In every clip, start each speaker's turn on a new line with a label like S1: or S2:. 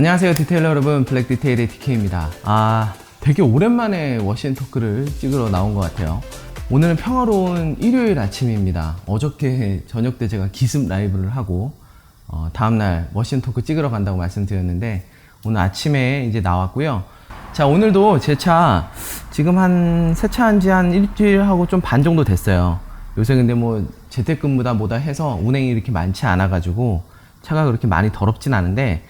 S1: 안녕하세요 디테일러 여러분, 블랙 디테일의 DK입니다. 되게 오랜만에 워시앤토크를 찍으러 나온 것 같아요. 오늘은 평화로운 일요일 아침입니다. 어저께 저녁 때 제가 기습 라이브를 하고 다음날 워시앤토크 찍으러 간다고 말씀드렸는데 오늘 아침에 이제 나왔고요. 자, 오늘도 제 차 지금 세차한 지 한 일주일하고 좀 반 정도 됐어요. 요새 근데 뭐 재택근무다 뭐다 해서 운행이 이렇게 많지 않아 가지고 차가 그렇게 많이 더럽진 않은데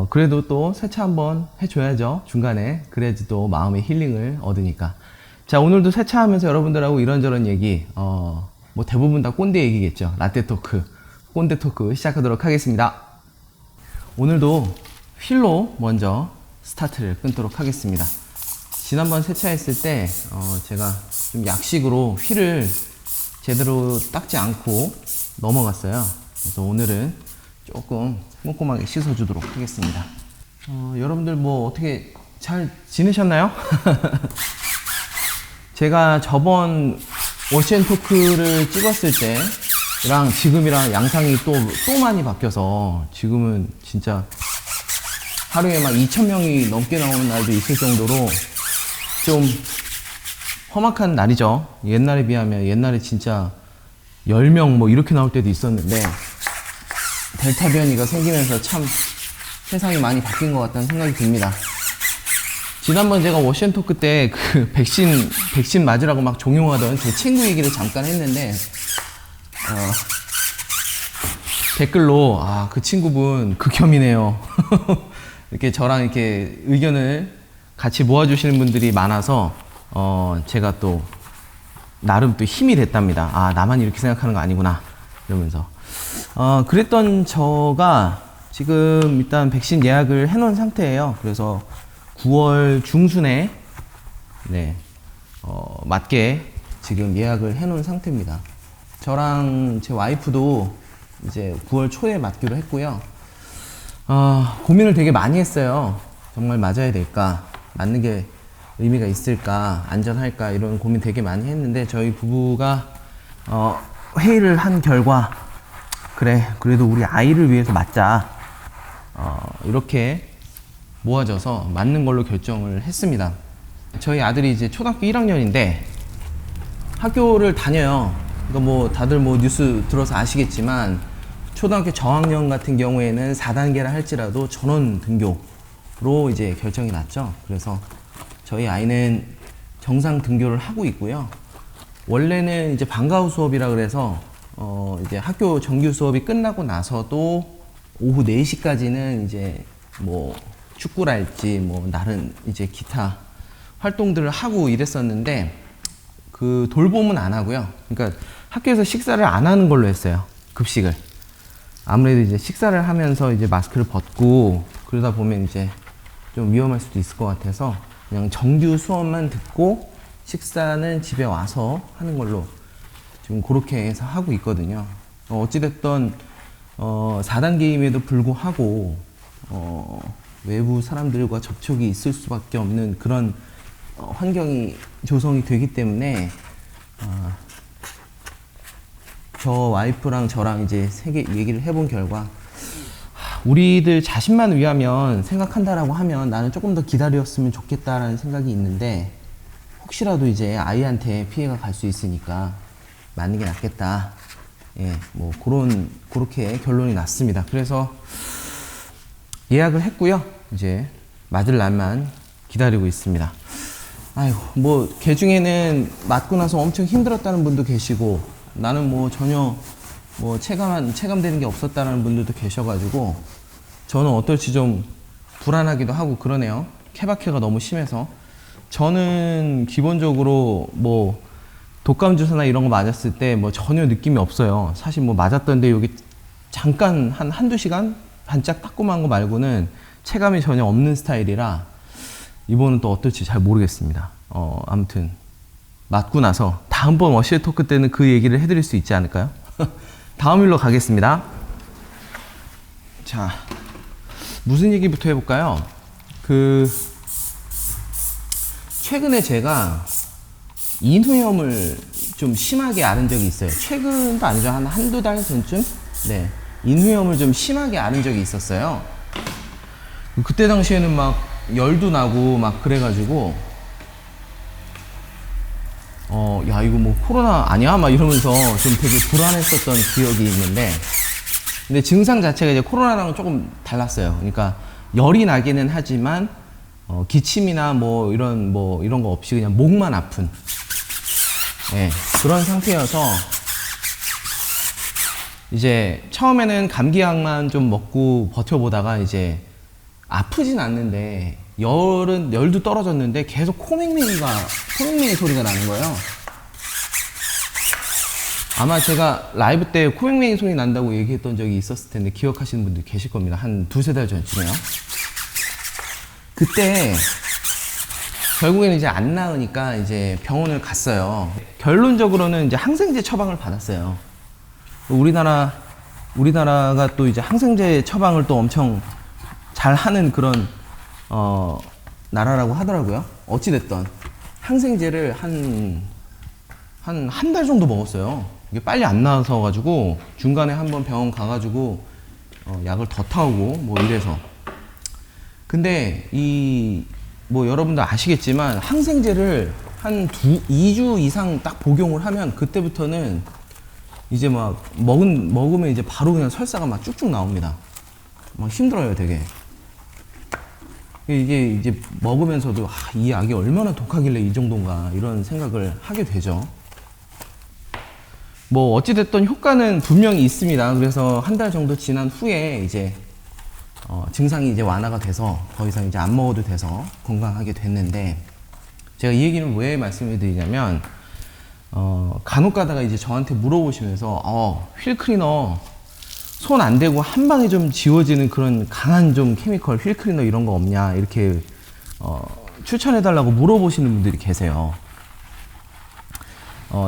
S1: 그래도 또 세차 한번 해줘야죠, 중간에. 그래야지 또 마음의 힐링을 얻으니까. 자, 오늘도 세차하면서 여러분들하고 이런저런 얘기, 뭐 대부분 다 꼰대 얘기겠죠. 라떼 토크, 꼰대 토크 시작하도록 하겠습니다. 오늘도 휠로 먼저 스타트를 끊도록 하겠습니다. 지난번 세차했을 때 제가 좀 약식으로 휠을 제대로 닦지 않고 넘어갔어요. 그래서 오늘은 조금 꼼꼼하게 씻어주도록 하겠습니다. 여러분들 뭐 어떻게 잘 지내셨나요? 제가 저번 워시앤토크를 찍었을 때랑 지금이랑 양상이 또 많이 바뀌어서 지금은 진짜 하루에 막 2,000명이 넘게 나오는 날도 있을 정도로 좀 험악한 날이죠. 옛날에 비하면 옛날에 진짜 10명 뭐 이렇게 나올 때도 있었는데 델타 변이가 생기면서 참 세상이 많이 바뀐 것 같다는 생각이 듭니다. 지난번 제가 워시앤토크 때 그 백신 맞으라고 막 종용하던 제 친구 얘기를 잠깐 했는데 댓글로 그 친구분 극혐이네요. 이렇게 저랑 이렇게 의견을 같이 모아주시는 분들이 많아서 제가 또 나름 또 힘이 됐답니다. 나만 이렇게 생각하는 거 아니구나 이러면서 그랬던 저가 지금 일단 백신 예약을 해놓은 상태예요. 그래서 9월 중순에 맞게 지금 예약을 해놓은 상태입니다. 저랑 제 와이프도 이제 9월 초에 맞기로 했고요. 고민을 되게 많이 했어요. 정말 맞아야 될까? 맞는 게 의미가 있을까? 안전할까? 이런 고민 되게 많이 했는데 저희 부부가 회의를 한 결과 그래도 우리 아이를 위해서 맞자, 이렇게 모아져서 맞는 걸로 결정을 했습니다. 저희 아들이 이제 초등학교 1학년인데 학교를 다녀요. 그러니까 뭐 다들 뭐 뉴스 들어서 아시겠지만 초등학교 저학년 같은 경우에는 4단계라 할지라도 전원 등교로 이제 결정이 났죠. 그래서 저희 아이는 정상 등교를 하고 있고요. 원래는 이제 방과후 수업이라 그래서 이제 학교 정규 수업이 끝나고 나서도 오후 4시까지는 이제 뭐 축구랄지 뭐 다른 이제 기타 활동들을 하고 이랬었는데 그 돌봄은 안 하고요. 그러니까 학교에서 식사를 안 하는 걸로 했어요. 급식을. 아무래도 이제 식사를 하면서 이제 마스크를 벗고 그러다 보면 이제 좀 위험할 수도 있을 것 같아서 그냥 정규 수업만 듣고 식사는 집에 와서 하는 걸로 지금 그렇게 해서 하고 있거든요. 어찌됐든 4단계임에도 불구하고 외부 사람들과 접촉이 있을 수밖에 없는 그런 환경이 조성이 되기 때문에 저 와이프랑 저랑 이제 얘기를 해본 결과 우리들 자신만 위하면 생각한다라고 하면 나는 조금 더 기다렸으면 좋겠다라는 생각이 있는데 혹시라도 이제 아이한테 피해가 갈 수 있으니까 맞는 게 낫겠다. 뭐 그렇게 결론이 났습니다. 그래서 예약을 했고요. 이제 맞을 날만 기다리고 있습니다. 뭐 개중에는 맞고 나서 엄청 힘들었다는 분도 계시고 나는 뭐 전혀 뭐 체감되는 게 없었다는 분들도 계셔가지고 저는 어떨지 좀 불안하기도 하고 그러네요. 케바케가 너무 심해서. 저는 기본적으로 뭐 독감 주사나 이런 거 맞았을 때 뭐 전혀 느낌이 없어요. 사실 뭐 맞았던데 여기 잠깐 한두 시간 반짝 따끔한 거 말고는 체감이 전혀 없는 스타일이라 이번은 또 어떨지 잘 모르겠습니다. 아무튼 맞고 나서 다음번 워시앤토크 때는 그 얘기를 해드릴 수 있지 않을까요? 다음 일로 가겠습니다. 자, 무슨 얘기부터 해볼까요? 최근에 제가 인후염을 좀 심하게 앓은 적이 있어요. 최근도 아니죠. 한두 달 전쯤? 인후염을 좀 심하게 앓은 적이 있었어요. 그때 당시에는 막 열도 나고 막 그래가지고 야 이거 뭐 코로나 아니야? 막 이러면서 좀 되게 불안했었던 기억이 있는데, 근데 증상 자체가 이제 코로나랑은 조금 달랐어요. 그러니까 열이 나기는 하지만 기침이나 뭐 이런 거 없이 그냥 목만 아픈, 예, 그런 상태여서 이제 처음에는 감기약만 좀 먹고 버텨보다가 이제 아프진 않는데 열도 떨어졌는데 계속 코맹맹이 소리가 나는 거예요. 아마 제가 라이브 때 코맹맹이 소리 난다고 얘기했던 적이 있었을 텐데 기억하시는 분들 계실 겁니다. 한 두세 달 전쯤에요. 그때 결국에는 이제 안 나으니까 이제 병원을 갔어요. 결론적으로는 이제 항생제 처방을 받았어요. 우리나라가 또 이제 항생제 처방을 또 엄청 잘 하는 그런 나라라고 하더라고요. 어찌됐든 항생제를 한 달 정도 먹었어요. 이게 빨리 안 나와서 가지고 중간에 한번 병원 가가지고 약을 더 타오고 뭐 이래서. 근데 뭐 여러분들 아시겠지만 항생제를 한 2주 이상 딱 복용을 하면 그때부터는 이제 막 먹으면 이제 바로 그냥 설사가 막 쭉쭉 나옵니다. 막 힘들어요, 되게. 이게 이제 먹으면서도 이 약이 얼마나 독하길래 이 정도인가 이런 생각을 하게 되죠. 뭐 어찌됐든 효과는 분명히 있습니다. 그래서 한 달 정도 지난 후에 이제 증상이 이제 완화가 돼서 더 이상 이제 안 먹어도 돼서 건강하게 됐는데, 제가 이 얘기는 왜 말씀을 드리냐면 간혹 가다가 이제 저한테 물어보시면서 휠클리너 손 안 대고 한 방에 좀 지워지는 그런 강한 좀 케미컬 휠클리너 이런 거 없냐 이렇게 추천해 달라고 물어보시는 분들이 계세요.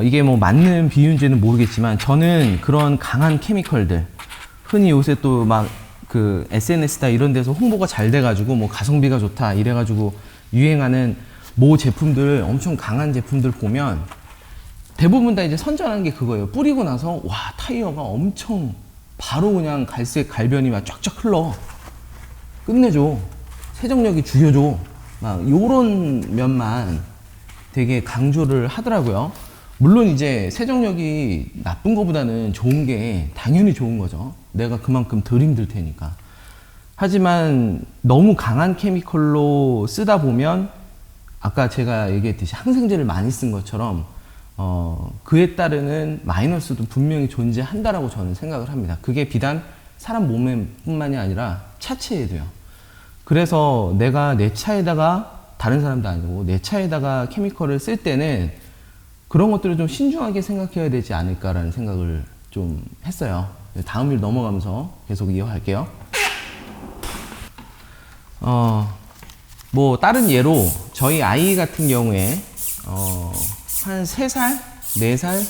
S1: 이게 뭐 맞는 비유인지는 모르겠지만 저는 그런 강한 케미컬들, 흔히 요새 또 막 그 SNS다 이런 데서 홍보가 잘 돼가지고 뭐 가성비가 좋다 이래가지고 유행하는 모 제품들, 엄청 강한 제품들 보면 대부분 다 이제 선전하는 게 그거예요. 뿌리고 나서 와, 타이어가 엄청 바로 그냥 갈색 갈변이 막 쫙쫙 흘러. 끝내줘. 세정력이 죽여줘. 막 요런 면만 되게 강조를 하더라고요. 물론 이제 세정력이 나쁜 것보다는 좋은 게 당연히 좋은 거죠. 내가 그만큼 덜 힘들 테니까. 하지만 너무 강한 케미컬로 쓰다 보면 아까 제가 얘기했듯이 항생제를 많이 쓴 것처럼 그에 따르는 마이너스도 분명히 존재한다라고 저는 생각을 합니다. 그게 비단 사람 몸에뿐만이 아니라 차체에도요. 그래서 내가 내 차에다가, 다른 사람도 아니고 내 차에다가 케미컬을 쓸 때는 그런 것들을 좀 신중하게 생각해야 되지 않을까라는 생각을 좀 했어요. 다음 일 넘어가면서 계속 이어갈게요. 뭐 다른 예로 저희 아이 같은 경우에 한 3살, 4살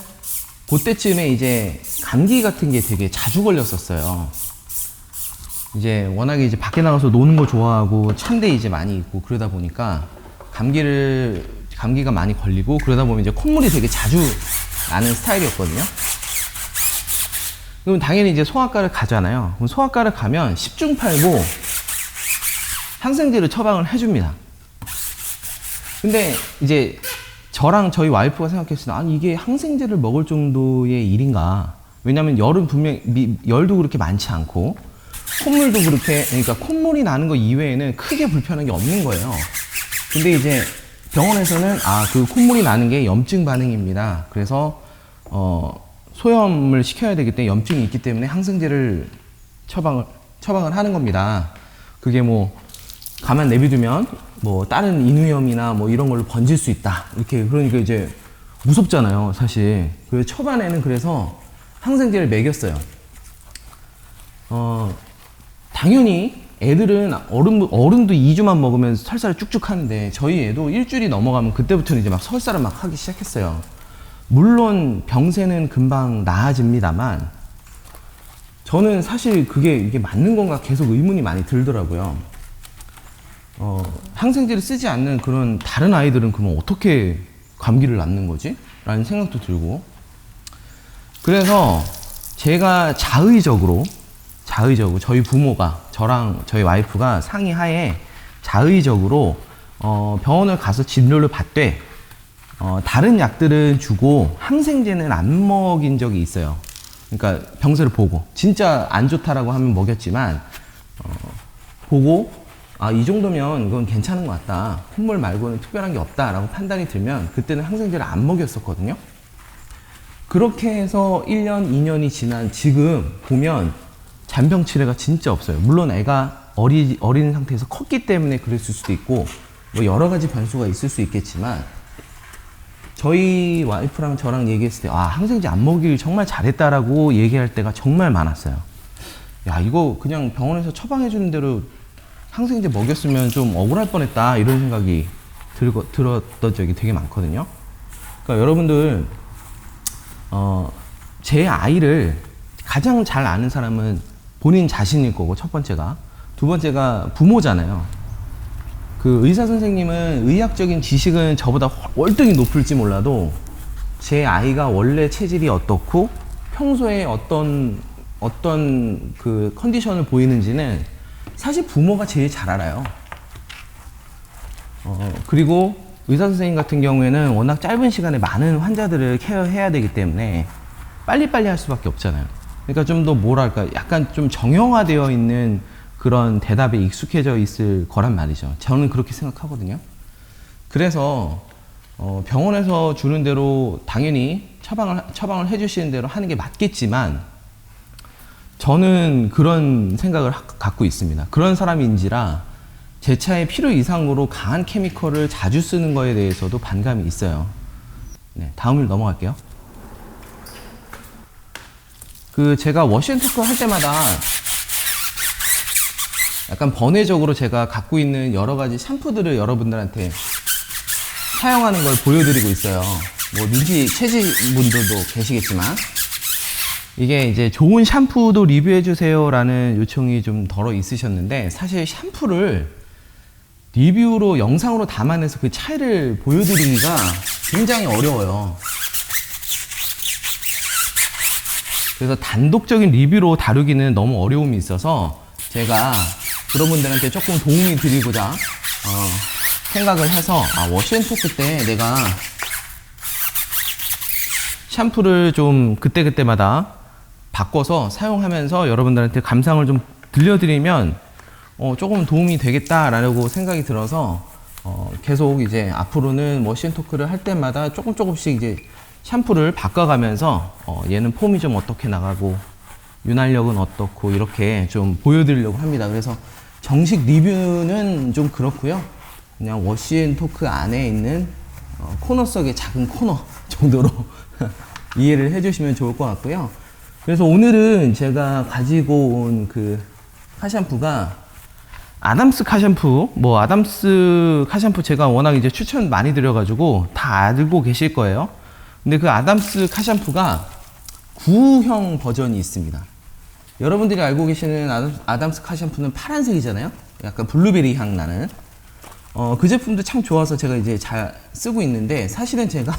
S1: 그때쯤에 이제 감기 같은 게 되게 자주 걸렸었어요. 이제 워낙에 이제 밖에 나가서 노는 거 좋아하고 찬데 이제 많이 있고 그러다 보니까 감기가 많이 걸리고 그러다 보면 이제 콧물이 되게 자주 나는 스타일이었거든요. 그럼 당연히 이제 소아과를 가잖아요. 그럼 소아과를 가면 10중 8구 항생제를 처방을 해줍니다. 근데 이제 저랑 저희 와이프가 생각했을 때 아니 이게 항생제를 먹을 정도의 일인가? 왜냐면 열은 분명히 열도 그렇게 많지 않고 콧물도 그렇게, 그러니까 콧물이 나는 거 이외에는 크게 불편한 게 없는 거예요. 근데 이제 병원에서는 그 콧물이 나는 게 염증 반응입니다. 그래서 소염을 시켜야 되기 때문에 염증이 있기 때문에 항생제를 처방을 하는 겁니다. 그게 뭐 가만 내비두면 뭐 다른 인후염이나 뭐 이런 걸로 번질 수 있다. 이렇게, 그러니까 이제 무섭잖아요, 사실. 그래서 초반에는 그래서 항생제를 먹였어요. 당연히 애들은 어른도 2주만 먹으면 설사를 쭉쭉 하는데 저희 애도 일주일이 넘어가면 그때부터는 이제 막 설사를 막 하기 시작했어요. 물론 병세는 금방 나아집니다만 저는 사실 이게 맞는 건가 계속 의문이 많이 들더라고요. 항생제를 쓰지 않는 그런 다른 아이들은 그러면 어떻게 감기를 낫는 거지? 라는 생각도 들고. 그래서 제가 자의적으로 자의적으로 저희 부모가 저랑 저희 와이프가 상의하에 자의적으로 병원을 가서 진료를 받되 다른 약들은 주고 항생제는 안 먹인 적이 있어요. 그러니까 병세를 보고 진짜 안 좋다라고 하면 먹였지만 보고 이 정도면 그건 괜찮은 것 같다. 콧물 말고는 특별한 게 없다라고 판단이 들면 그때는 항생제를 안 먹였었거든요. 그렇게 해서 1년, 2년이 지난 지금 보면 잔병 치레가 진짜 없어요. 물론 애가 어린 상태에서 컸기 때문에 그랬을 수도 있고 뭐 여러 가지 변수가 있을 수 있겠지만 저희 와이프랑 저랑 얘기했을 때 항생제 안 먹이길 정말 잘했다라고 얘기할 때가 정말 많았어요. 야, 이거 그냥 병원에서 처방해 주는 대로 항생제 먹였으면 좀 억울할 뻔했다 이런 생각이 들었던 적이 되게 많거든요. 그러니까 여러분들 제 아이를 가장 잘 아는 사람은 본인 자신일 거고, 첫 번째가. 두 번째가 부모잖아요. 그 의사 선생님은 의학적인 지식은 저보다 월등히 높을지 몰라도 제 아이가 원래 체질이 어떻고 평소에 어떤 그 컨디션을 보이는지는 사실 부모가 제일 잘 알아요. 그리고 의사 선생님 같은 경우에는 워낙 짧은 시간에 많은 환자들을 케어해야 되기 때문에 빨리빨리 할 수밖에 없잖아요. 그러니까 좀 더 뭐랄까 약간 좀 정형화되어 있는 그런 대답에 익숙해져 있을 거란 말이죠. 저는 그렇게 생각하거든요. 그래서 병원에서 주는 대로 당연히 처방을 해주시는 대로 하는 게 맞겠지만 저는 그런 생각을 갖고 있습니다. 그런 사람인지라 제 차에 필요 이상으로 강한 케미컬을 자주 쓰는 거에 대해서도 반감이 있어요. 네, 다음으로 넘어갈게요. 제가 워시앤토크 할 때마다 약간 번외적으로 제가 갖고 있는 여러 가지 샴푸들을 여러분들한테 사용하는 걸 보여드리고 있어요. 뭐 눈치채신 분들도 계시겠지만 이게 이제 좋은 샴푸도 리뷰해주세요 라는 요청이 좀 덜어 있으셨는데 사실 샴푸를 리뷰로 영상으로 담아내서 그 차이를 보여드리기가 굉장히 어려워요. 그래서 단독적인 리뷰로 다루기는 너무 어려움이 있어서 제가 그런 분들한테 조금 도움이 드리고자 생각을 해서 워시앤토크 때 내가 샴푸를 좀 그때그때마다 바꿔서 사용하면서 여러분들한테 감상을 좀 들려드리면 조금 도움이 되겠다라고 생각이 들어서 계속 이제 앞으로는 워시앤토크를 할 때마다 조금씩 이제 샴푸를 바꿔가면서 얘는 폼이 좀 어떻게 나가고 윤활력은 어떻고 이렇게 좀 보여드리려고 합니다. 그래서 정식 리뷰는 좀 그렇고요. 그냥 워시앤토크 안에 있는 코너 속의 작은 코너 정도로 이해를 해주시면 좋을 것 같고요. 그래서 오늘은 제가 가지고 온 그 카샴푸가 아담스 카샴푸. 아담스 카샴푸 제가 워낙 이제 추천 많이 드려가지고 다 알고 계실 거예요. 근데 그 아담스 카샴푸가 구형 버전이 있습니다. 여러분들이 알고 계시는 아담스 카샴푸는 파란색이잖아요. 약간 블루베리 향 나는. 그 제품도 참 좋아서 제가 이제 잘 쓰고 있는데 사실은 제가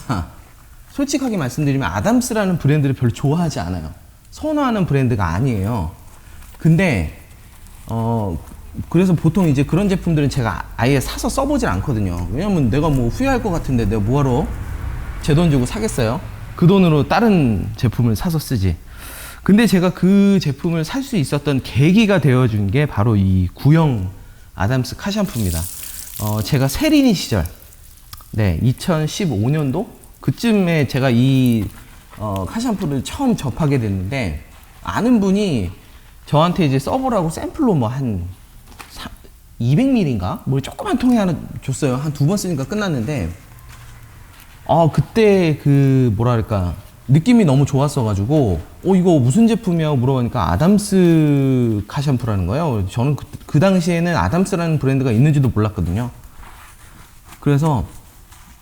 S1: 솔직하게 말씀드리면 아담스라는 브랜드를 별로 좋아하지 않아요. 선호하는 브랜드가 아니에요. 근데 그래서 보통 이제 그런 제품들은 제가 아예 사서 써보질 않거든요. 왜냐면 내가 뭐 후회할 것 같은데 내가 뭐하러 제 돈 주고 사겠어요? 그 돈으로 다른 제품을 사서 쓰지. 근데 제가 그 제품을 살 수 있었던 계기가 되어준 게 바로 이 구형 아담스 카샴푸입니다. 제가 세린이 시절, 2015년도? 그쯤에 제가 이 카샴푸를 처음 접하게 됐는데, 아는 분이 저한테 이제 써보라고 샘플로 한 200ml인가? 뭐 조그만 통에 하나 줬어요. 한 2번 쓰니까 끝났는데, 그때 느낌이 너무 좋았어가지고, 이거 무슨 제품이야? 물어보니까 아담스 카샴푸라는 거예요. 저는 그 당시에는 아담스라는 브랜드가 있는지도 몰랐거든요. 그래서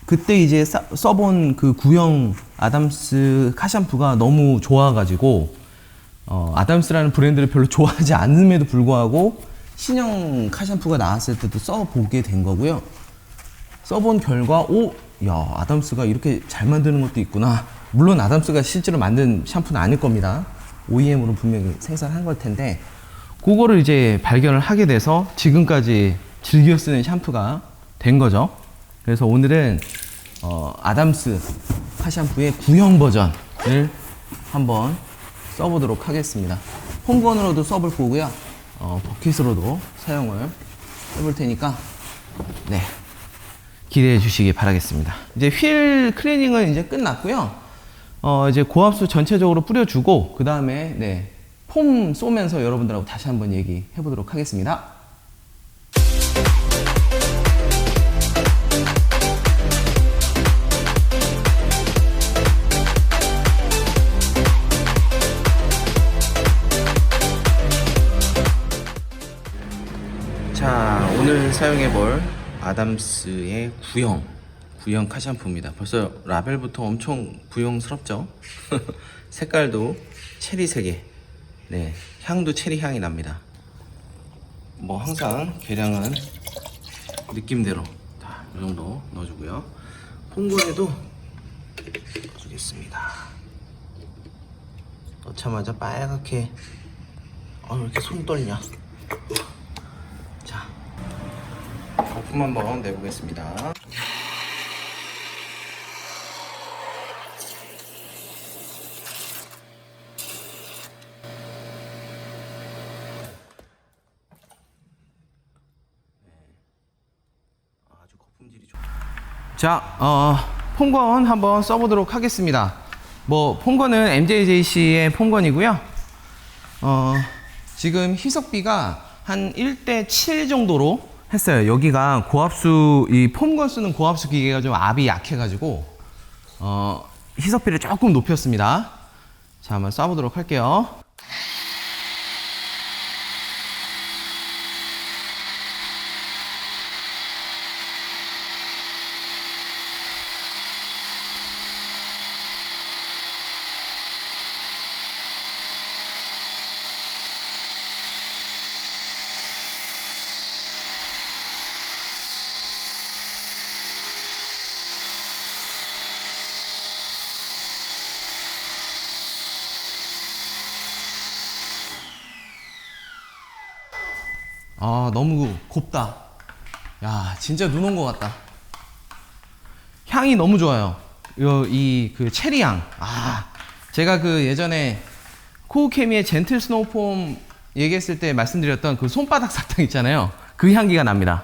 S1: 그때 이제 써본 그 구형 아담스 카샴푸가 너무 좋아가지고, 아담스라는 브랜드를 별로 좋아하지 않음에도 불구하고, 신형 카샴푸가 나왔을 때도 써보게 된 거고요. 써본 결과, 아담스가 이렇게 잘 만드는 것도 있구나. 물론 아담스가 실제로 만든 샴푸는 아닐 겁니다. OEM으로 분명히 생산한 걸 텐데, 그거를 이제 발견을 하게 돼서 지금까지 즐겨 쓰는 샴푸가 된 거죠. 그래서 오늘은 아담스 카샴푸의 구형 버전을 한번 써보도록 하겠습니다. 홈건으로도 써볼 거고요. 버킷으로도 사용을 해볼 테니까 네, 기대해 주시기 바라겠습니다. 이제 휠 클리닝은 이제 끝났고요. 이제 고압수 전체적으로 뿌려주고 그 다음에 네, 폼 쏘면서 여러분들하고 다시 한번 얘기해 보도록 하겠습니다. 자, 오늘 사용해 볼 아담스의 구형 카샴푸입니다. 벌써 라벨부터 엄청 구형스럽죠? 색깔도 체리색에, 네, 향도 체리 향이 납니다. 뭐 항상 계량은 느낌대로 다 이 정도 넣어주고요. 폼건에도 넣어주겠습니다. 넣자마자 빨갛게, 왜 이렇게 손 떨리냐? 자, 거품 한번 내보겠습니다. 아주 거품질이 좋아. 자, 폼건 한번 써보도록 하겠습니다. 뭐 폼건은 MJJC의 폼건이고요. 지금 희석비가 한 1대7 정도로 했어요. 여기가 고압수, 이 폼건 쓰는 고압수 기계가 좀 압이 약해가지고 희석비를 조금 높였습니다. 자, 한번 쏴보도록 할게요. 너무 곱다. 야, 진짜 눈 온 것 같다. 향이 너무 좋아요. 이 그 체리 향. 제가 그 예전에 코우케미의 젠틀 스노우 폼 얘기했을 때 말씀드렸던 그 손바닥 사탕 있잖아요. 그 향기가 납니다.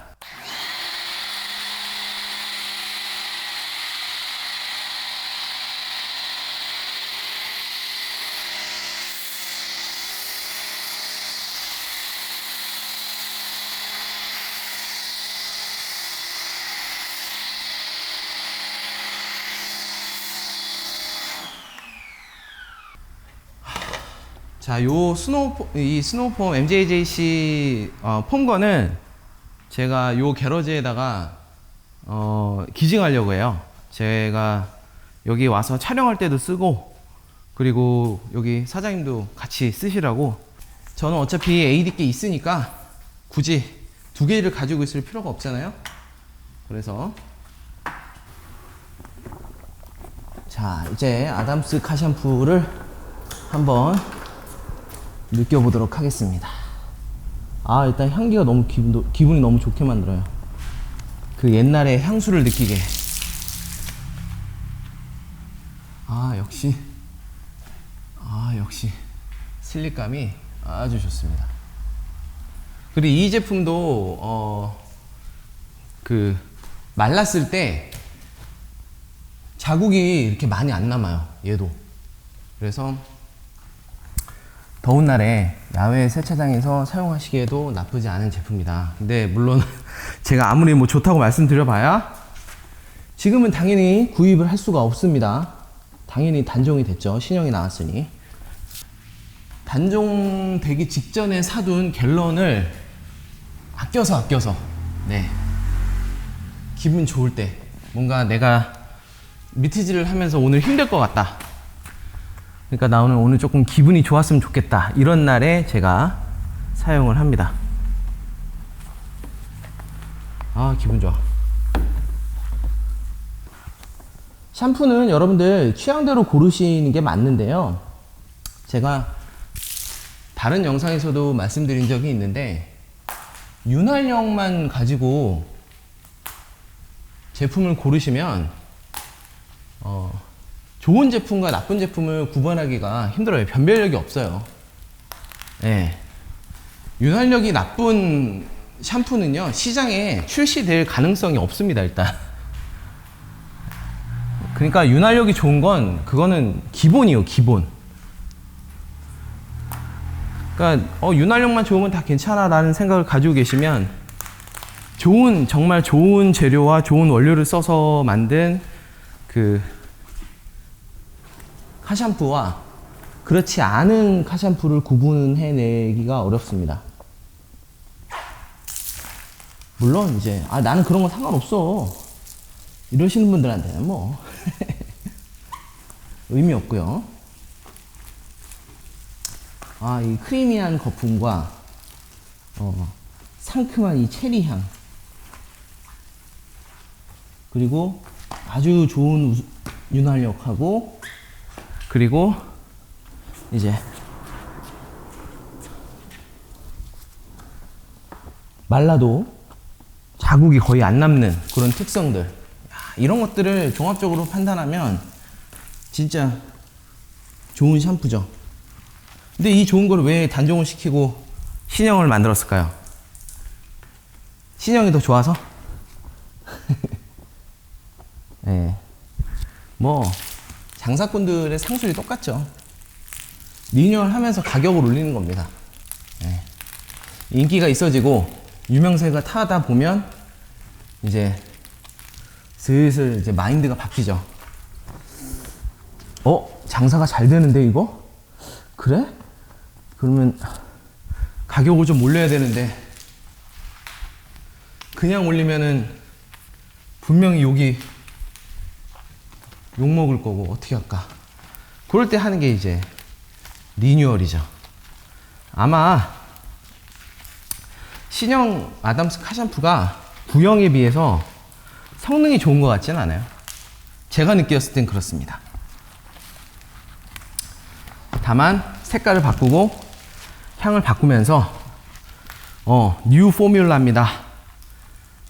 S1: 자, 이 스노우폼 MJJC 폼건은 제가 요 게러지에다가 기증하려고 해요. 제가 여기 와서 촬영할 때도 쓰고, 그리고 여기 사장님도 같이 쓰시라고. 저는 어차피 AD께 있으니까 굳이 두 개를 가지고 있을 필요가 없잖아요. 그래서 자, 이제 아담스 카샴푸를 한번 느껴보도록 하겠습니다. 일단 향기가 너무 기분이 너무 좋게 만들어요. 그 옛날의 향수를 느끼게. 역시 슬립감이 아주 좋습니다. 그리고 이 제품도 그 말랐을 때 자국이 이렇게 많이 안 남아요. 얘도. 그래서 더운 날에 야외 세차장에서 사용하시기에도 나쁘지 않은 제품이다. 근데 물론 제가 아무리 뭐 좋다고 말씀드려봐야 지금은 당연히 구입을 할 수가 없습니다. 당연히 단종이 됐죠. 신형이 나왔으니. 단종되기 직전에 사둔 갤런을 아껴서 네, 기분 좋을 때 뭔가 내가 미트질을 하면서 오늘 힘들 것 같다. 그러니까 나 오늘 조금 기분이 좋았으면 좋겠다. 이런 날에 제가 사용을 합니다. 기분 좋아. 샴푸는 여러분들 취향대로 고르시는 게 맞는데요. 제가 다른 영상에서도 말씀드린 적이 있는데 윤활력만 가지고 제품을 고르시면 좋은 제품과 나쁜 제품을 구분하기가 힘들어요. 변별력이 없어요. 네. 윤활력이 나쁜 샴푸는요, 시장에 출시될 가능성이 없습니다, 일단. 그러니까 윤활력이 좋은 건 그거는 기본이에요, 기본. 그러니까 윤활력만 좋으면 다 괜찮아 라는 생각을 가지고 계시면 정말 좋은 재료와 좋은 원료를 써서 만든 그 카샴푸와 그렇지 않은 카샴푸를 구분해내기가 어렵습니다. 물론 이제 나는 그런 건 상관없어 이러시는 분들한테는 뭐 의미 없고요. 이 크리미한 거품과 상큼한 이 체리 향, 그리고 아주 좋은 윤활력하고, 그리고 이제 말라도 자국이 거의 안 남는 그런 특성들, 이런 것들을 종합적으로 판단하면 진짜 좋은 샴푸죠. 근데 이 좋은 걸 왜 단종을 시키고 신형을 만들었을까요? 신형이 더 좋아서? 네. 뭐 장사꾼들의 상술이 똑같죠. 리뉴얼 하면서 가격을 올리는 겁니다. 네. 인기가 있어지고 유명세가 타다 보면 이제 슬슬 이제 마인드가 바뀌죠. 장사가 잘 되는데 이거? 그래? 그러면 가격을 좀 올려야 되는데 그냥 올리면은 분명히 욕 먹을 거고 어떻게 할까? 그럴 때 하는 게 이제 리뉴얼이죠. 아마 신형 아담스 카샴푸가 구형에 비해서 성능이 좋은 것 같지는 않아요. 제가 느꼈을 땐 그렇습니다. 다만 색깔을 바꾸고 향을 바꾸면서 뉴 포뮬라입니다.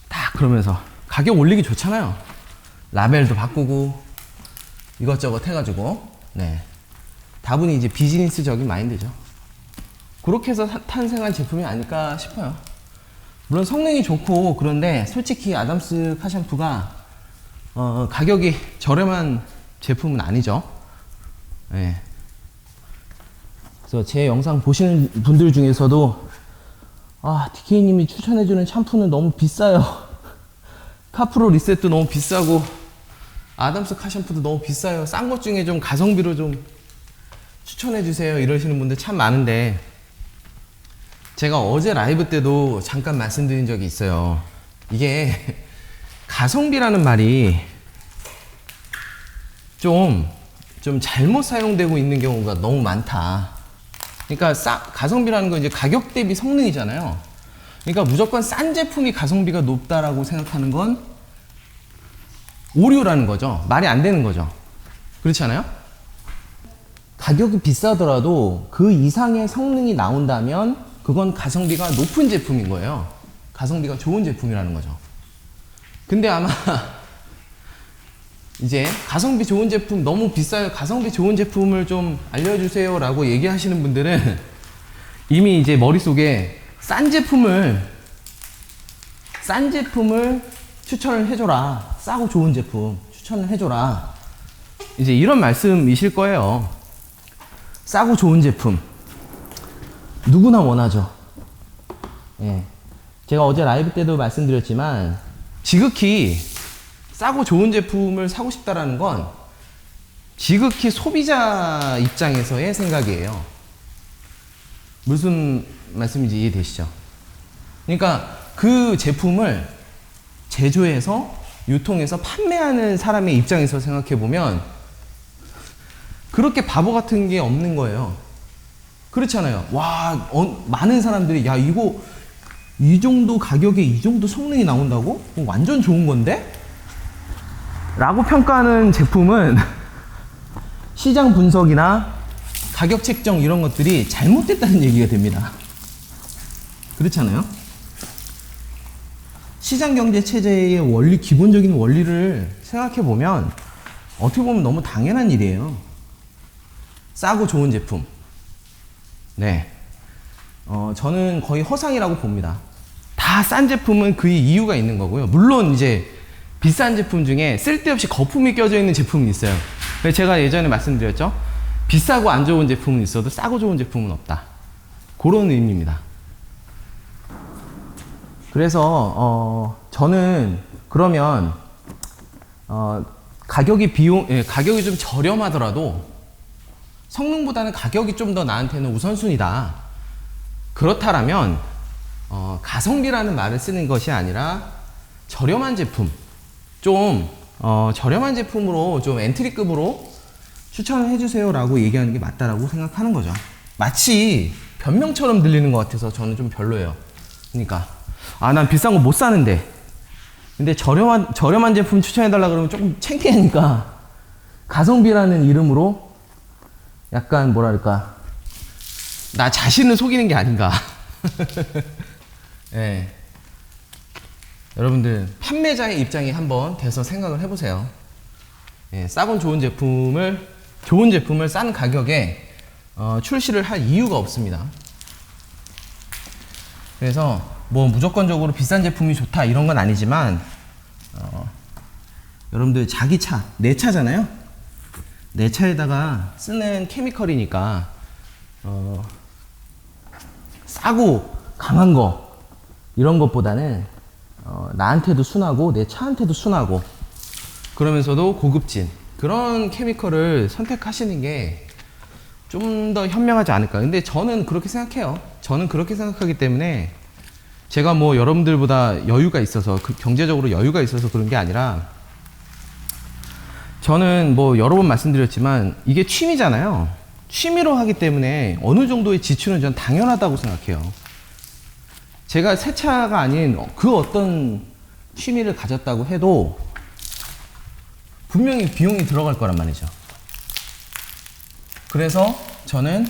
S1: 딱 그러면서 가격 올리기 좋잖아요. 라벨도 바꾸고 이것저것 해가지고, 네, 다분히 이제 비즈니스적인 마인드죠. 그렇게 해서 탄생한 제품이 아닐까 싶어요. 물론 성능이 좋고 그런데 솔직히 아담스 카샴푸가 가격이 저렴한 제품은 아니죠. 네. 그래서 제 영상 보시는 분들 중에서도 DK님이 추천해주는 샴푸는 너무 비싸요. 카프로 리셋도 너무 비싸고 아담스 카샴푸도 너무 비싸요. 싼 것 중에 좀 가성비로 좀 추천해주세요 이러시는 분들 참 많은데, 제가 어제 라이브 때도 잠깐 말씀드린 적이 있어요. 이게 가성비라는 말이 좀 잘못 사용되고 있는 경우가 너무 많다. 그러니까 가성비라는 건 이제 가격 대비 성능이잖아요. 그러니까 무조건 싼 제품이 가성비가 높다라고 생각하는 건 오류라는 거죠. 말이 안 되는 거죠. 그렇지 않아요? 가격이 비싸더라도 그 이상의 성능이 나온다면 그건 가성비가 높은 제품인 거예요. 가성비가 좋은 제품이라는 거죠. 근데 아마 이제 가성비 좋은 제품 너무 비싸요, 가성비 좋은 제품을 좀 알려주세요 라고 얘기하시는 분들은 이미 이제 머릿속에 싼 제품을 추천을 해줘라, 싸고 좋은 제품 추천을 해줘라, 이제 이런 말씀이실 거예요. 싸고 좋은 제품 누구나 원하죠. 예. 제가 어제 라이브 때도 말씀드렸지만 지극히 싸고 좋은 제품을 사고 싶다라는 건 지극히 소비자 입장에서의 생각이에요. 무슨 말씀인지 이해되시죠? 그러니까 그 제품을 제조해서 유통해서 판매하는 사람의 입장에서 생각해보면 그렇게 바보 같은 게 없는 거예요. 그렇잖아요. 와, 많은 사람들이 야, 이거 이 정도 가격에 이 정도 성능이 나온다고? 완전 좋은 건데? 라고 평가하는 제품은 시장 분석이나 가격 책정 이런 것들이 잘못됐다는 얘기가 됩니다. 그렇잖아요? 시장경제 체제의 원리, 기본적인 원리를 생각해 보면 어떻게 보면 너무 당연한 일이에요. 싸고 좋은 제품. 네. 저는 거의 허상이라고 봅니다. 다 싼 제품은 그 이유가 있는 거고요. 물론 이제 비싼 제품 중에 쓸데없이 거품이 껴져 있는 제품은 있어요. 제가 예전에 말씀드렸죠. 비싸고 안 좋은 제품은 있어도 싸고 좋은 제품은 없다. 그런 의미입니다. 그래서 저는 그러면 가격이 좀 저렴하더라도 성능보다는 가격이 좀 더 나한테는 우선순위다. 그렇다라면 가성비라는 말을 쓰는 것이 아니라 저렴한 제품, 저렴한 제품으로 좀 엔트리급으로 추천을 해주세요라고 얘기하는 게 맞다라고 생각하는 거죠. 마치 변명처럼 들리는 것 같아서 저는 좀 별로예요. 그러니까 난 비싼 거 못 사는데, 근데 저렴한 제품 추천해달라 그러면 조금 창피하니까 가성비라는 이름으로 약간 뭐랄까 나 자신을 속이는 게 아닌가. 네. 여러분들 판매자의 입장에 한번 돼서 생각을 해보세요. 네, 싸고 좋은 제품을 싼 가격에 출시를 할 이유가 없습니다. 그래서 뭐 무조건적으로 비싼 제품이 좋다 이런 건 아니지만 여러분들 자기 차, 내 차잖아요. 내 차에다가 쓰는 케미컬이니까 싸고 강한 거 이런 것보다는 나한테도 순하고 내 차한테도 순하고 그러면서도 고급진 그런 케미컬을 선택하시는 게 좀 더 현명하지 않을까. 근데 저는 그렇게 생각해요. 저는 그렇게 생각하기 때문에 제가 뭐 여러분들보다 여유가 있어서 경제적으로 여유가 있어서 그런 게 아니라 저는 뭐 여러 번 말씀드렸지만 이게 취미잖아요. 취미로 하기 때문에 어느 정도의 지출은 전 당연하다고 생각해요. 제가 새 차가 아닌 그 어떤 취미를 가졌다고 해도 분명히 비용이 들어갈 거란 말이죠. 그래서 저는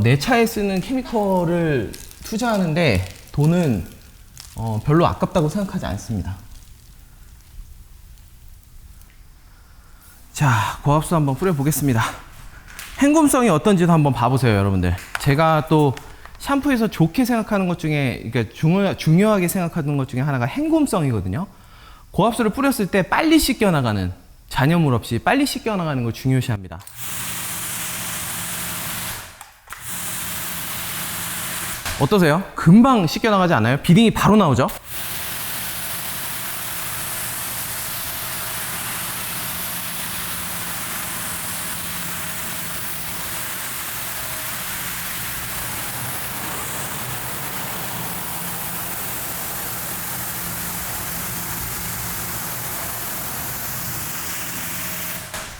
S1: 내 차에 쓰는 케미컬을 투자하는데 돈은 별로 아깝다고 생각하지 않습니다. 자, 고압수 한번 뿌려보겠습니다. 헹굼성이 어떤지도 한번 봐보세요, 여러분들. 제가 또 샴푸에서 좋게 생각하는 것 중에, 그러니까 중요하게 생각하는 것 중에 하나가 헹굼성이거든요. 고압수를 뿌렸을 때 빨리 씻겨나가는, 잔여물 없이 빨리 씻겨나가는 걸 중요시합니다. 어떠세요? 금방 씻겨나가지 않아요? 비딩이 바로 나오죠?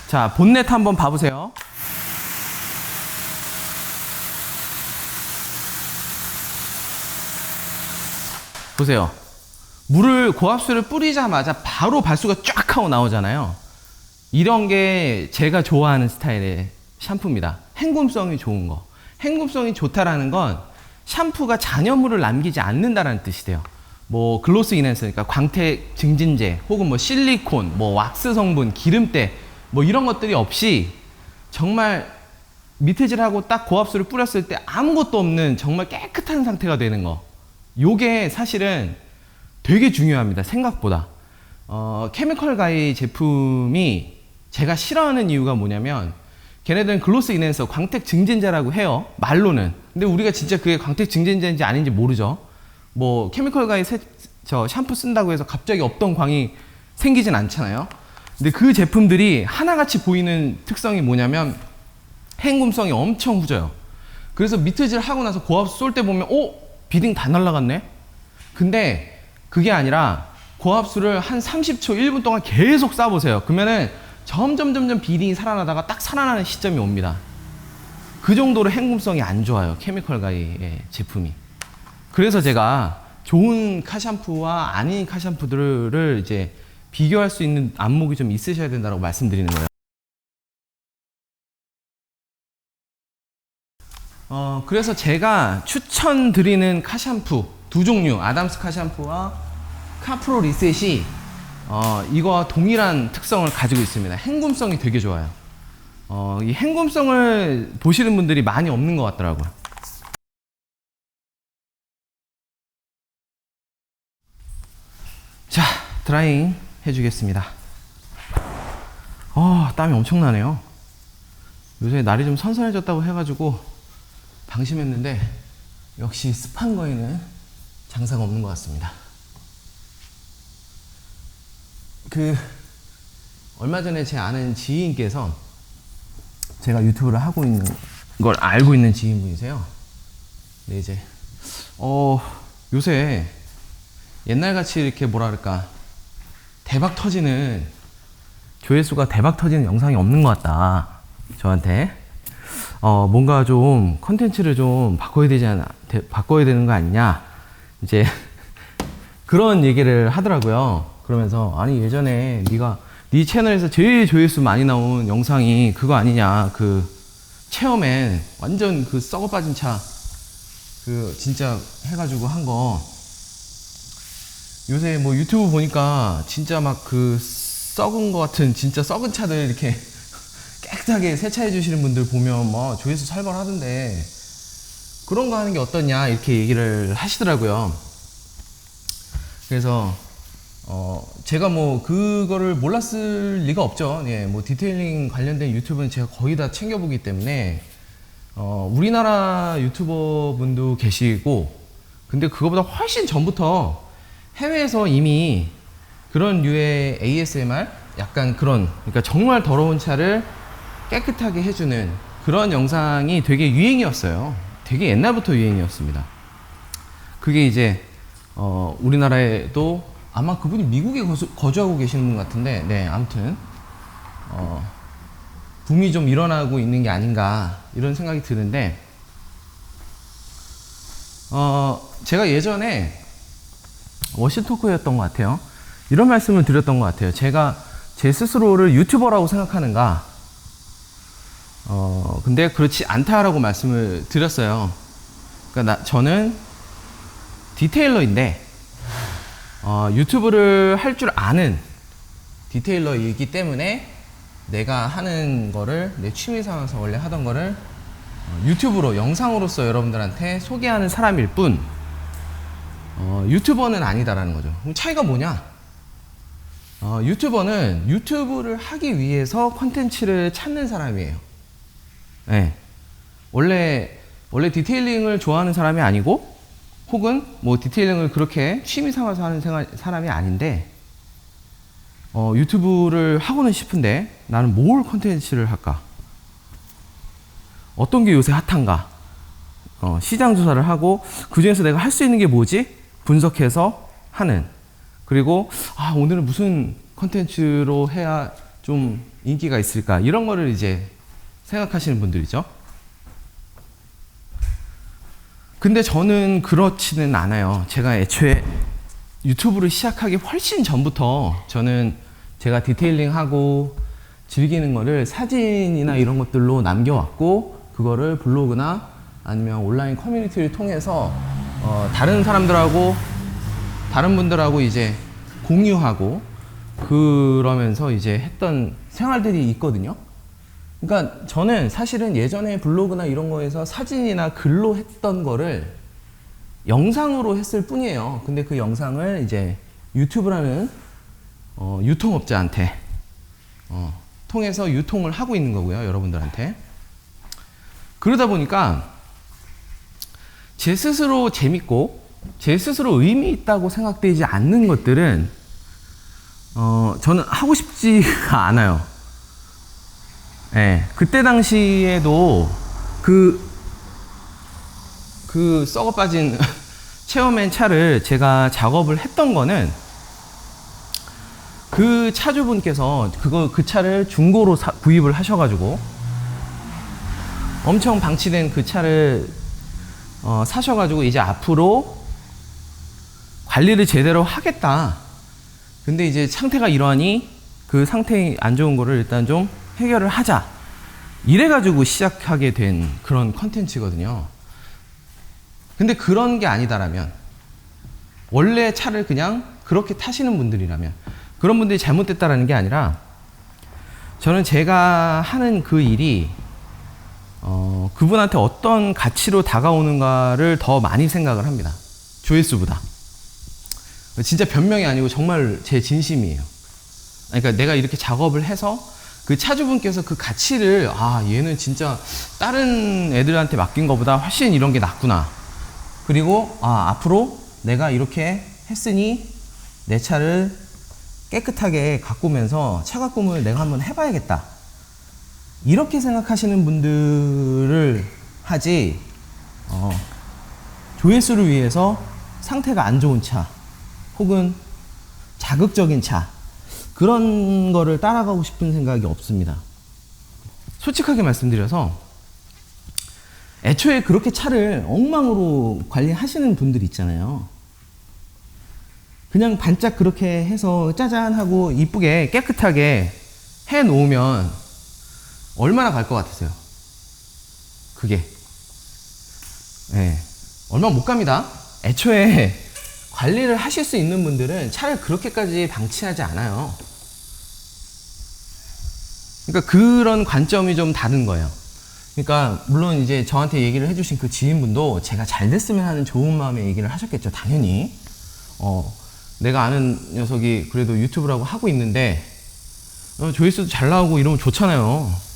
S1: 자, 본넷 한번 봐보세요. 보세요. 고압수를 뿌리자마자 바로 발수가 쫙 하고 나오잖아요. 이런 게 제가 좋아하는 스타일의 샴푸입니다. 헹굼성이 좋은 거. 헹굼성이 좋다라는 건 샴푸가 잔여물을 남기지 않는다라는 뜻이 돼요. 뭐 글로스 이넨스니까 광택 증진제 혹은 뭐 실리콘, 뭐 왁스 성분, 기름때 뭐 이런 것들이 없이 정말 미트질하고 딱 고압수를 뿌렸을 때 아무것도 없는 정말 깨끗한 상태가 되는 거. 요게 사실은 되게 중요합니다. 생각보다. 케미컬 가이 제품이 제가 싫어하는 이유가 뭐냐면 걔네들은 글로스 이넨서 광택 증진제라고 해요. 말로는. 근데 우리가 진짜 그게 광택 증진제인지 아닌지 모르죠. 뭐 케미컬 가이 샴푸 쓴다고 해서 갑자기 없던 광이 생기진 않잖아요. 근데 그 제품들이 하나같이 보이는 특성이 뭐냐면 헹굼성이 엄청 후져요. 그래서 미트질 하고 나서 고압수 쏠 때 보면 비딩 다 날라갔네? 근데 그게 아니라 고압수를 한 30초, 1분 동안 계속 쏴보세요. 그러면은 점점 비딩이 살아나다가 딱 살아나는 시점이 옵니다. 그 정도로 헹굼성이 안 좋아요. 케미컬 가이의 제품이. 그래서 제가 좋은 카샴푸와 아닌 카샴푸들을 이제 비교할 수 있는 안목이 좀 있으셔야 된다고 말씀드리는 거예요. 그래서 제가 추천드리는 카샴푸 두 종류, 아담스 카샴푸와 카프로 리셋이 이거와 동일한 특성을 가지고 있습니다. 헹굼성이 되게 좋아요. 이 헹굼성을 보시는 분들이 많이 없는 것 같더라고요. 자, 드라잉 해주겠습니다. 땀이 엄청나네요. 요새 날이 좀 선선해졌다고 해가지고 방심했는데 역시 습한 거에는 장사가 없는 것 같습니다. 얼마 전에 제 아는 지인께서 제가 유튜브를 하고 있는 걸 알고 있는 지인분이세요. 근데 이제 요새 옛날같이 이렇게 뭐랄까 대박 터지는 조회수가 대박 터지는 영상이 없는 것 같다. 저한테 뭔가 좀 컨텐츠를 좀 바꿔야 되는 거 아니냐 이제 그런 얘기를 하더라고요. 그러면서 아니 예전에 네 채널에서 제일 조회수 많이 나온 영상이 그거 아니냐, 그 체어맨 완전 그 썩어 빠진 차 진짜 해가지고 한 거. 요새 뭐 유튜브 보니까 진짜 막 썩은 거 같은 진짜 썩은 차들 이렇게 깨끗하게 세차해 주시는 분들 보면 뭐 조회수 살벌하던데 그런 거 하는 게 어떠냐 이렇게 얘기를 하시더라고요. 그래서 제가 뭐 그거를 몰랐을 리가 없죠. 예, 뭐 디테일링 관련된 유튜브는 제가 거의 다 챙겨보기 때문에 우리나라 유튜버 분도 계시고, 근데 그거보다 훨씬 전부터 해외에서 이미 그런 류의 ASMR 약간 그러니까 정말 더러운 차를 깨끗하게 해주는 그런 영상이 되게 유행이었어요. 되게 옛날부터 유행이었습니다. 그게 이제 우리나라에도 아마 그분이 미국에 거주하고 계시는 분 같은데, 네, 아무튼 붐이 좀 일어나고 있는 게 아닌가 이런 생각이 드는데, 제가 예전에 워시토크였던 것 같아요. 이런 말씀을 드렸던 것 같아요. 제가 제 스스로를 유튜버라고 생각하는가? 근데 그렇지 않다라고 말씀을 드렸어요. 그러니까 저는 디테일러인데 유튜브를 할 줄 아는 디테일러이기 때문에 내가 하는 거를 내 취미 삼아서 원래 하던 거를 유튜브로 영상으로서 여러분들한테 소개하는 사람일 뿐 유튜버는 아니다라는 거죠. 그럼 차이가 뭐냐? 유튜버는 유튜브를 하기 위해서 컨텐츠를 찾는 사람이에요. 네. 원래 디테일링을 좋아하는 사람이 아니고, 혹은 뭐 디테일링을 그렇게 취미 삼아서 하는 사람이 아닌데, 유튜브를 하고는 싶은데 나는 뭘 컨텐츠를 할까? 어떤 게 요새 핫한가? 시장 조사를 하고 그 중에서 내가 할 수 있는 게 뭐지? 분석해서 하는. 그리고 오늘은 무슨 컨텐츠로 해야 좀 인기가 있을까? 이런 거를 이제 생각하시는 분들이죠. 근데 저는 그렇지는 않아요. 제가 애초에 유튜브를 시작하기 훨씬 전부터 저는 제가 디테일링하고 즐기는 거를 사진이나 이런 것들로 남겨왔고, 그거를 블로그나 아니면 온라인 커뮤니티를 통해서 다른 분들하고 이제 공유하고 그러면서 이제 했던 생활들이 있거든요. 그러니까 저는 사실은 예전에 블로그나 이런 거에서 사진이나 글로 했던 거를 영상으로 했을 뿐이에요. 근데 그 영상을 이제 유튜브라는 유통업자한테 통해서 유통을 하고 있는 거고요, 여러분들한테. 그러다 보니까 제 스스로 재밌고 제 스스로 의미 있다고 생각되지 않는 것들은 저는 하고 싶지가 않아요. 네, 그때 당시에도 그 썩어 빠진 체어맨 차를 제가 작업을 했던 거는 그 차주분께서 그 차를 중고로 구입을 하셔가지고 엄청 방치된 그 차를 사셔가지고 이제 앞으로 관리를 제대로 하겠다. 근데 이제 상태가 이러하니 그 상태 안 좋은 거를 일단 좀 해결을 하자. 이래가지고 시작하게 된 그런 컨텐츠거든요. 근데 그런 게 아니다라면, 원래 차를 그냥 그렇게 타시는 분들이라면, 그런 분들이 잘못됐다라는 게 아니라, 저는 제가 하는 그 일이 그분한테 어떤 가치로 다가오는가를 더 많이 생각을 합니다. 조회수보다. 진짜 변명이 아니고 정말 제 진심이에요. 그러니까 내가 이렇게 작업을 해서 그 차주분께서 그 가치를, 아, 얘는 진짜 다른 애들한테 맡긴 것보다 훨씬 이런 게 낫구나. 그리고, 아, 앞으로 내가 이렇게 했으니 내 차를 깨끗하게 가꾸면서 차 가꿈을 내가 한번 해봐야겠다. 이렇게 생각하시는 분들을 하지, 조회수를 위해서 상태가 안 좋은 차, 혹은 자극적인 차, 그런 거를 따라가고 싶은 생각이 없습니다. 솔직하게 말씀드려서, 애초에 그렇게 차를 엉망으로 관리하시는 분들 있잖아요. 그냥 반짝 그렇게 해서 짜잔 하고 이쁘게 깨끗하게 해 놓으면 얼마나 갈 것 같으세요? 그게. 네. 얼마 못 갑니다. 애초에 관리를 하실 수 있는 분들은 차를 그렇게까지 방치하지 않아요. 그러니까 그런 관점이 좀 다른 거예요. 그러니까 물론 이제 저한테 얘기를 해주신 그 지인분도 제가 잘 됐으면 하는 좋은 마음에 얘기를 하셨겠죠, 당연히. 내가 아는 녀석이 그래도 유튜브라고 하고 있는데 조회수도 잘 나오고 이러면 좋잖아요.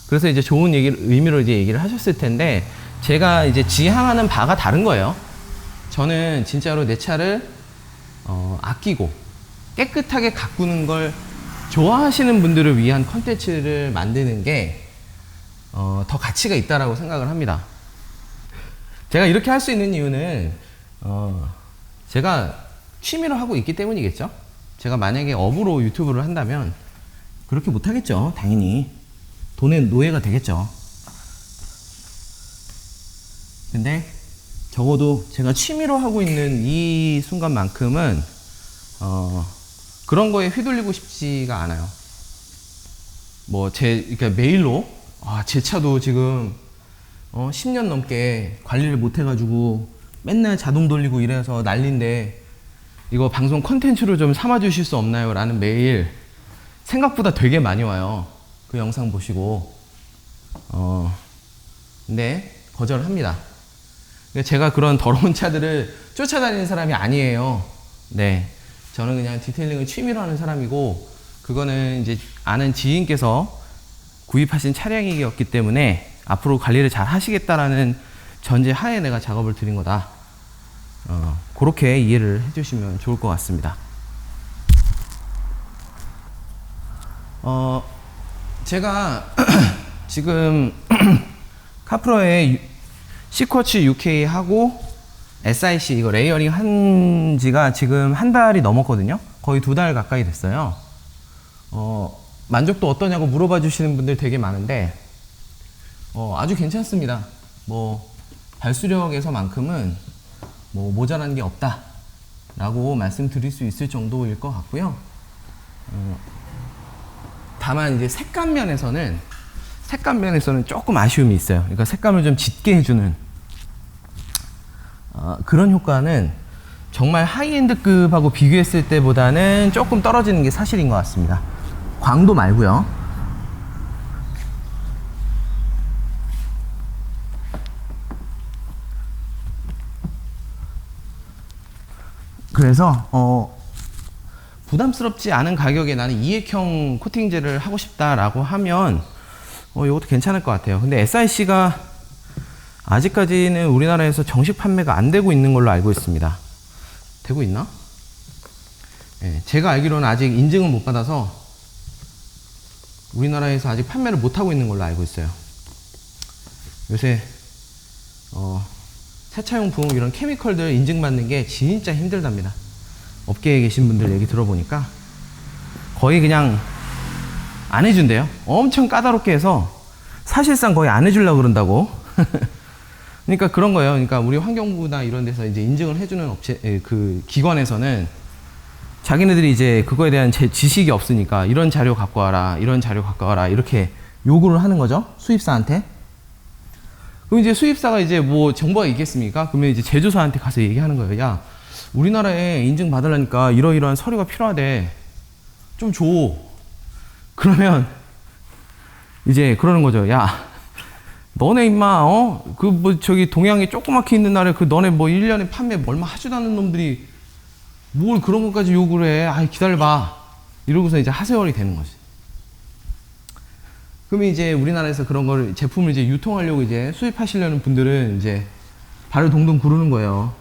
S1: 그래서 이제 좋은 의미로 이제 얘기를 하셨을 텐데, 제가 이제 지향하는 바가 다른 거예요. 저는 진짜로 내 차를 아끼고 깨끗하게 가꾸는 걸 좋아하시는 분들을 위한 컨텐츠를 만드는 게 더 가치가 있다라고 생각을 합니다. 제가 이렇게 할 수 있는 이유는 제가 취미로 하고 있기 때문이겠죠. 제가 만약에 업으로 유튜브를 한다면 그렇게 못하겠죠. 당연히 돈의 노예가 되겠죠. 근데 적어도 제가 취미로 하고 있는 이 순간만큼은 그런 거에 휘둘리고 싶지가 않아요. 그러니까 메일로, 제 차도 지금 10년 넘게 관리를 못 해가지고 맨날 자동 돌리고 이래서 난리인데 이거 방송 컨텐츠로 좀 삼아 주실 수 없나요? 라는 메일 생각보다 되게 많이 와요. 그 영상 보시고. 근데 거절합니다. 제가 그런 더러운 차들을 쫓아다니는 사람이 아니에요. 네. 저는 그냥 디테일링을 취미로 하는 사람이고, 그거는 이제 아는 지인께서 구입하신 차량이었기 때문에 앞으로 관리를 잘 하시겠다라는 전제 하에 내가 작업을 드린 거다. 그렇게 이해를 해주시면 좋을 것 같습니다. 제가 지금 카프로의 시쿼츠 UK 하고 SIC 이거 레이어링 한 지가 지금 한 달이 넘었거든요. 거의 2달 가까이 됐어요. 만족도 어떠냐고 물어봐 주시는 분들 되게 많은데 아주 괜찮습니다. 발수력에서만큼은 모자란 게 없다 라고 말씀드릴 수 있을 정도일 것 같고요. 다만 이제 색감 면에서는 조금 아쉬움이 있어요. 그러니까 색감을 좀 짙게 해주는 그런 효과는 정말 하이엔드급하고 비교했을 때보다는 조금 떨어지는 게 사실인 것 같습니다. 광도 말고요. 그래서 부담스럽지 않은 가격에 나는 이액형 코팅제를 하고 싶다라고 하면 이것도 괜찮을 것 같아요. 근데 SIC가 아직까지는 우리나라에서 정식 판매가 안 되고 있는 걸로 알고 있습니다. 되고 있나? 네, 제가 알기로는 아직 인증을 못 받아서 우리나라에서 아직 판매를 못 하고 있는 걸로 알고 있어요. 요새 세차용품 이런 케미컬들 인증받는 게 진짜 힘들답니다. 업계에 계신 분들 얘기 들어보니까 거의 그냥 안 해준대요. 엄청 까다롭게 해서 사실상 거의 안 해주려고 그런다고. 그러니까 그런 거예요. 그러니까 우리 환경부나 이런 데서 이제 인증을 해주는 그 기관에서는 자기네들이 이제 그거에 대한 지식이 없으니까 이런 자료 갖고 와라, 이런 자료 갖고 와라, 이렇게 요구를 하는 거죠. 수입사한테. 그럼 이제 수입사가 이제 뭐 정보가 있겠습니까? 그러면 이제 제조사한테 가서 얘기하는 거예요. 야, 우리나라에 인증 받으려니까 이러이러한 서류가 필요하대. 좀 줘. 그러면 이제 그러는 거죠. 야, 너네 임마, 그 뭐 저기 동양에 조그맣게 있는 나라에 그 너네 뭐 1년에 판매 얼마 하지도 않는 놈들이 뭘 그런 것까지 요구를 해. 아이, 기다려봐. 이러고서 이제 하세월이 되는 거지. 그러면 이제 우리나라에서 그런 거를 제품을 이제 유통하려고 이제 수입하시려는 분들은 이제 발을 동동 구르는 거예요.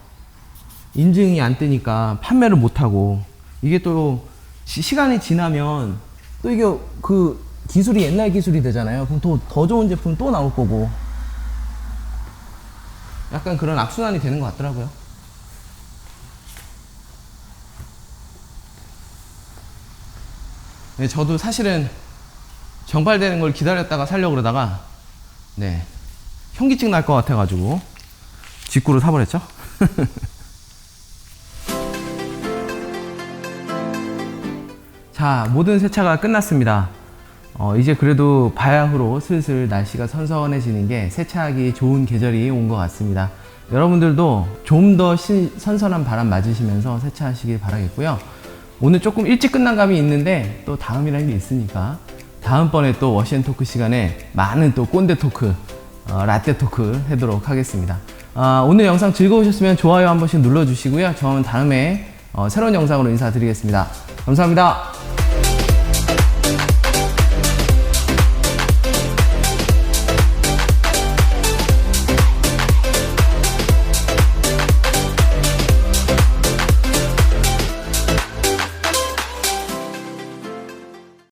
S1: 인증이 안 뜨니까 판매를 못 하고, 이게 또 시간이 지나면 또 이게 그 기술이 옛날 기술이 되잖아요. 그럼 더 좋은 제품 또 나올 거고, 약간 그런 악순환이 되는 것 같더라고요. 네, 저도 사실은 정발되는 걸 기다렸다가 살려고 그러다가, 네, 현기증 날 것 같아가지고 직구를 사버렸죠. 자, 모든 세차가 끝났습니다. 이제 그래도 바야흐로 슬슬 날씨가 선선해지는 게 세차하기 좋은 계절이 온 것 같습니다. 여러분들도 좀 더 선선한 바람 맞으시면서 세차하시길 바라겠고요. 오늘 조금 일찍 끝난 감이 있는데 또 다음이라는 게 있으니까 다음번에 또 워시앤토크 시간에 많은 또 꼰대 토크, 라떼 토크 하도록 하겠습니다. 오늘 영상 즐거우셨으면 좋아요 한 번씩 눌러주시고요. 저는 다음에 새로운 영상으로 인사드리겠습니다. 감사합니다.